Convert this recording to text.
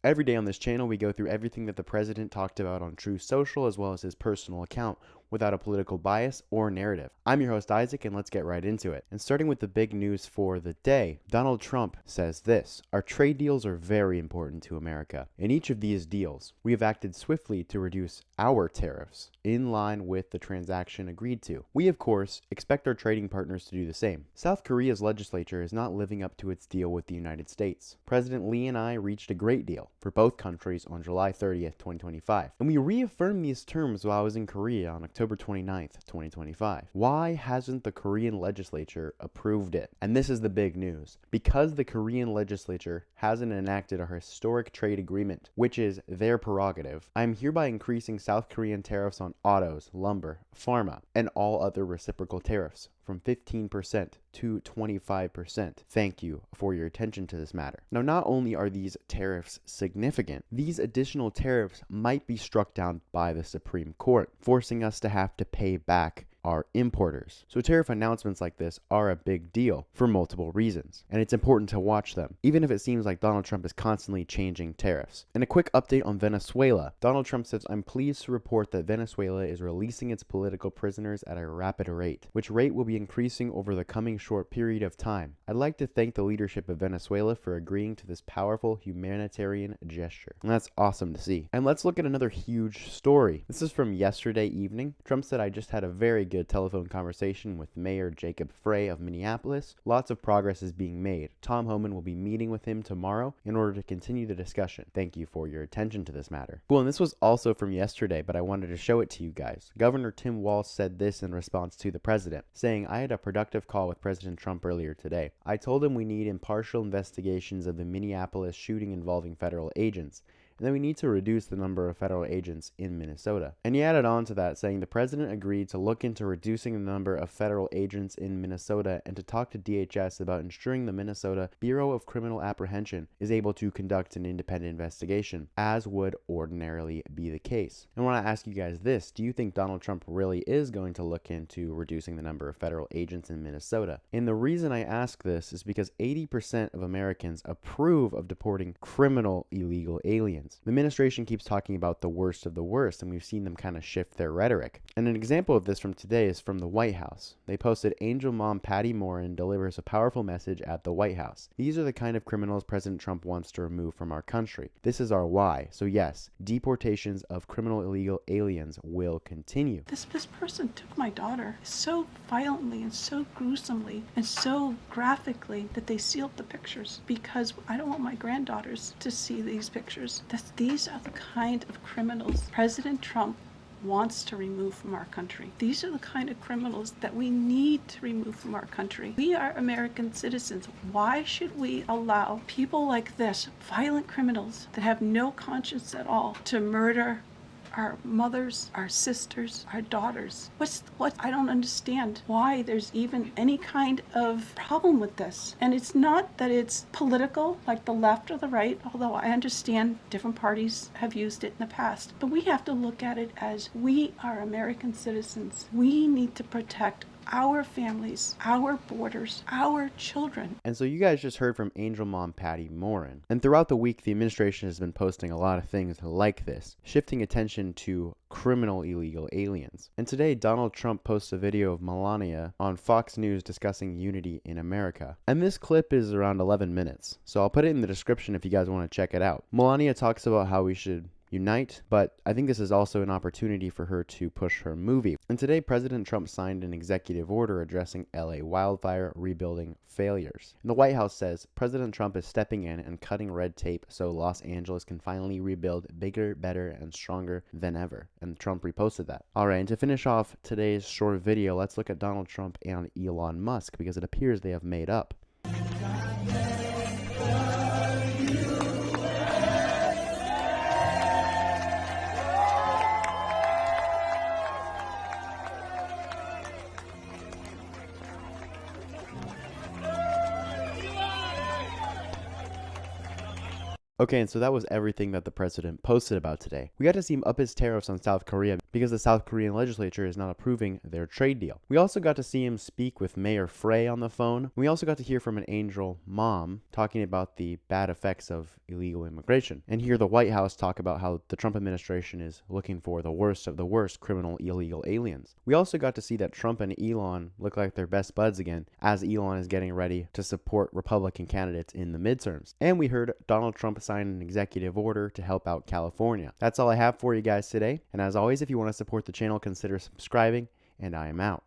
Every day on this channel, we go through everything that the president talked about on Truth Social as well as his personal account without a political bias or narrative. I'm your host Isaac, and let's get right into it. And starting with the big news for the day, Donald Trump says this: our trade deals are very important to America. In each of these deals, we have acted swiftly to reduce our tariffs in line with the transaction agreed to. We, of course, expect our trading partners to do the same. South Korea's legislature is not living up to its deal with the United States. President Lee and I reached a great deal for both countries on July 30th, 2025, and we reaffirmed these terms while I was in Korea on October 29th, 2025. Why hasn't the Korean legislature approved it? And this is the big news. Because the Korean legislature hasn't enacted a historic trade agreement, which is their prerogative, I am hereby increasing South Korean tariffs on autos, lumber, pharma, and all other reciprocal tariffs from 15% to 25%. Thank you for your attention to this matter. Now, not only are these tariffs significant, these additional tariffs might be struck down by the Supreme Court, forcing us to have to pay back our importers. So tariff announcements like this are a big deal for multiple reasons, and it's important to watch them, even if it seems like Donald Trump is constantly changing tariffs. And a quick update on Venezuela. Donald Trump says, I'm pleased to report that Venezuela is releasing its political prisoners at a rapid rate, which rate will be increasing over the coming short period of time. I'd like to thank the leadership of Venezuela for agreeing to this powerful humanitarian gesture. And that's awesome to see. And let's look at another huge story. This is from yesterday evening. Trump said, I just had a very good telephone conversation with Mayor Jacob Frey of Minneapolis. Lots of progress is being made. Tom Homan will be meeting with him tomorrow in order to continue the discussion. Thank you for your attention to this matter. Cool, and this was also from yesterday, but I wanted to show it to you guys. Governor Tim Walz said this in response to the president, saying, I had a productive call with President Trump earlier today. I told him we need impartial investigations of the Minneapolis shooting involving federal agents, and then we need to reduce the number of federal agents in Minnesota. And he added on to that, saying the president agreed to look into reducing the number of federal agents in Minnesota and to talk to DHS about ensuring the Minnesota Bureau of Criminal Apprehension is able to conduct an independent investigation, as would ordinarily be the case. And I want to ask you guys this: do you think Donald Trump really is going to look into reducing the number of federal agents in Minnesota? And the reason I ask this is because 80% of Americans approve of deporting criminal illegal aliens. The administration keeps talking about the worst of the worst, and we've seen them kind of shift their rhetoric. And an example of this from today is from the White House. They posted, Angel Mom Patty Morin delivers a powerful message at the White House. These are the kind of criminals President Trump wants to remove from our country. This is our why. So yes, deportations of criminal illegal aliens will continue. This person took my daughter so violently and so gruesomely and so graphically that they sealed the pictures, because I don't want my granddaughters to see these pictures. These are the kind of criminals President Trump wants to remove from our country. These are the kind of criminals that we need to remove from our country. We are American citizens. Why should we allow people like this, violent criminals that have no conscience at all, to murder our mothers, our sisters, our daughters? I don't understand why there's even any kind of problem with this. And it's not that it's political, like the left or the right, although I understand different parties have used it in the past. But we have to look at it as we are American citizens. We need to protect our families, our borders, our children. And so you guys just heard from Angel Mom Patty Morin. And throughout the week, the administration has been posting a lot of things like this, shifting attention to criminal illegal aliens. And today, Donald Trump posts a video of Melania on Fox News discussing unity in America. And this clip is around 11 minutes, so I'll put it in the description if you guys want to check it out. Melania talks about how we should unite, but I think this is also an opportunity for her to push her movie. And today, President Trump signed an executive order addressing LA wildfire rebuilding failures. And the White House says President Trump is stepping in and cutting red tape so Los Angeles can finally rebuild bigger, better, and stronger than ever. And Trump reposted that. Alright, and to finish off today's short video, let's look at Donald Trump and Elon Musk, because it appears they have made up. Okay, and so that was everything that the president posted about today. We got to see him up his tariffs on South Korea because the South Korean legislature is not approving their trade deal. We also got to see him speak with Mayor Frey on the phone. We also got to hear from an angel mom talking about the bad effects of illegal immigration, and hear the White House talk about how the Trump administration is looking for the worst of the worst criminal illegal aliens. We also got to see that Trump and Elon look like they're best buds again, as Elon is getting ready to support Republican candidates in the midterms. And we heard Donald Trump sign an executive order to help out California. That's all I have for you guys today. And as always, if you want to support the channel, consider subscribing, and I am out.